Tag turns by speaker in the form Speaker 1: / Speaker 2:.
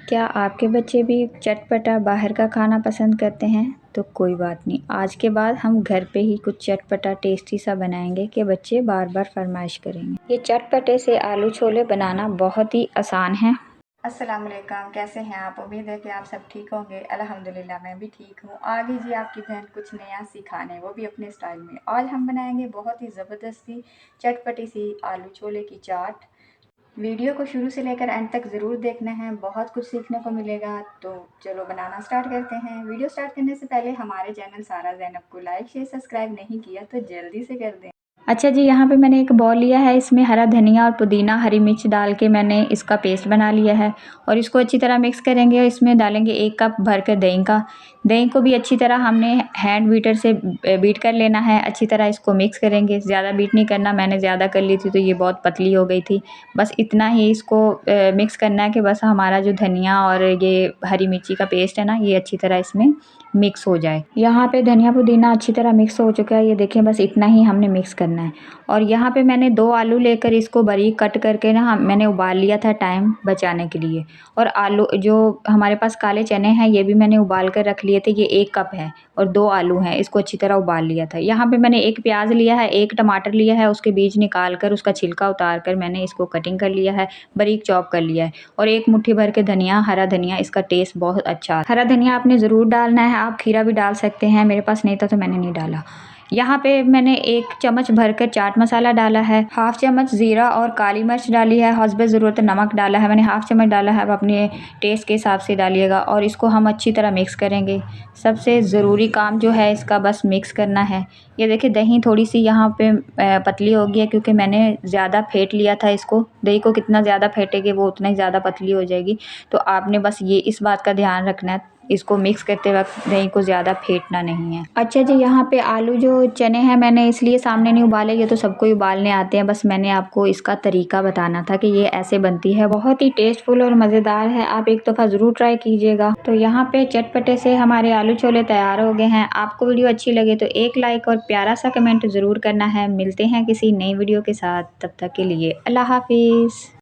Speaker 1: क्या आपके बच्चे भी चटपटा बाहर का खाना पसंद करते हैं? तो कोई बात नहीं, आज के बाद हम घर पे ही कुछ चटपटा टेस्टी सा बनाएंगे कि बच्चे बार बार फरमाइश करेंगे। ये चटपटे से आलू छोले बनाना बहुत ही आसान है।
Speaker 2: अस्सलाम वालेकुम, कैसे हैं आप? उम्मीद है कि आप सब ठीक होंगे। अल्हम्दुलिल्लाह मैं भी ठीक हूँ। आ लीजिए आपकी बहन कुछ नया सिखाने, वो भी अपने स्टाइल में। आज हम बनाएंगे बहुत ही ज़बरदस्ती चटपटी सी आलू छोले की चाट। वीडियो को शुरू से लेकर एंड तक ज़रूर देखना है, बहुत कुछ सीखने को मिलेगा। तो चलो बनाना स्टार्ट करते हैं। वीडियो स्टार्ट करने से पहले हमारे चैनल सारा ज़ैनब को लाइक शेयर सब्सक्राइब नहीं किया तो जल्दी से कर दें।
Speaker 1: अच्छा जी, यहाँ पे मैंने एक बॉल लिया है, इसमें हरा धनिया और पुदीना हरी मिर्च डाल के मैंने इसका पेस्ट बना लिया है और इसको अच्छी तरह मिक्स करेंगे। और इसमें डालेंगे 1 कप भर कर दही का। दही को भी अच्छी तरह हमने हैंड बीटर से बीट कर लेना है। अच्छी तरह इसको मिक्स करेंगे, ज़्यादा बीट नहीं करना, मैंने ज़्यादा कर ली थी तो ये बहुत पतली हो गई थी। बस इतना ही इसको मिक्स करना है कि बस हमारा जो धनिया और ये हरी मिर्ची का पेस्ट है ना, ये अच्छी तरह इसमें मिक्स हो जाए। यहाँ पे धनिया पुदीना अच्छी तरह मिक्स हो चुका है, ये देखिए बस इतना ही हमने मिक्स करना है। और यहाँ पे मैंने 2 आलू लेकर इसको बारीक कट करके ना मैंने उबाल लिया था टाइम बचाने के लिए। और आलू जो हमारे पास काले चने हैं ये भी मैंने उबाल कर रख लिए थे। ये 1 कप है और 2 आलू हैं, इसको अच्छी तरह उबाल लिया था। यहाँ पे मैंने 1 प्याज लिया है, 1 टमाटर लिया है, उसके बीज निकाल कर उसका छिलका उतार कर मैंने इसको कटिंग कर लिया है, बारीक चॉप कर लिया है। और 1 मुट्ठी भर के धनिया, हरा धनिया, इसका टेस्ट बहुत अच्छा। हरा धनिया आपने ज़रूर डालना है, आप खीरा भी डाल सकते हैं, मेरे पास नहीं था तो मैंने नहीं डाला। यहाँ पे मैंने 1 चम्मच भरकर चाट मसाला डाला है, हाफ चम्मच ज़ीरा और काली मिर्च डाली है, हस्बे ज़रूरत नमक डाला है, मैंने हाफ चम्मच डाला है, अब अपने टेस्ट के हिसाब से डालिएगा। और इसको हम अच्छी तरह मिक्स करेंगे। सबसे ज़रूरी काम जो है इसका बस मिक्स करना है। ये देखिए दही थोड़ी सी यहाँ पे पतली हो गई है क्योंकि मैंने ज़्यादा फेंट लिया था इसको। दही को कितना ज़्यादा फेंटेंगे वो उतना ही ज़्यादा पतली हो जाएगी। तो आपने बस ये इस बात का ध्यान रखना है, इसको मिक्स करते वक्त दही को ज़्यादा फेंटना नहीं है। अच्छा जी, यहाँ पे आलू जो चने हैं मैंने इसलिए सामने नहीं उबाले, ये तो सबको ही उबालने आते हैं, बस मैंने आपको इसका तरीका बताना था कि ये ऐसे बनती है। बहुत ही टेस्टफुल और मज़ेदार है, आप एक दफ़ा ज़रूर ट्राई कीजिएगा। तो यहाँ पे चटपटे से हमारे आलू छोले तैयार हो गए हैं। आपको वीडियो अच्छी लगे तो एक लाइक और प्यारा सा कमेंट ज़रूर करना है। मिलते हैं किसी नई वीडियो के साथ, तब तक के लिए अल्लाह हाफिज़।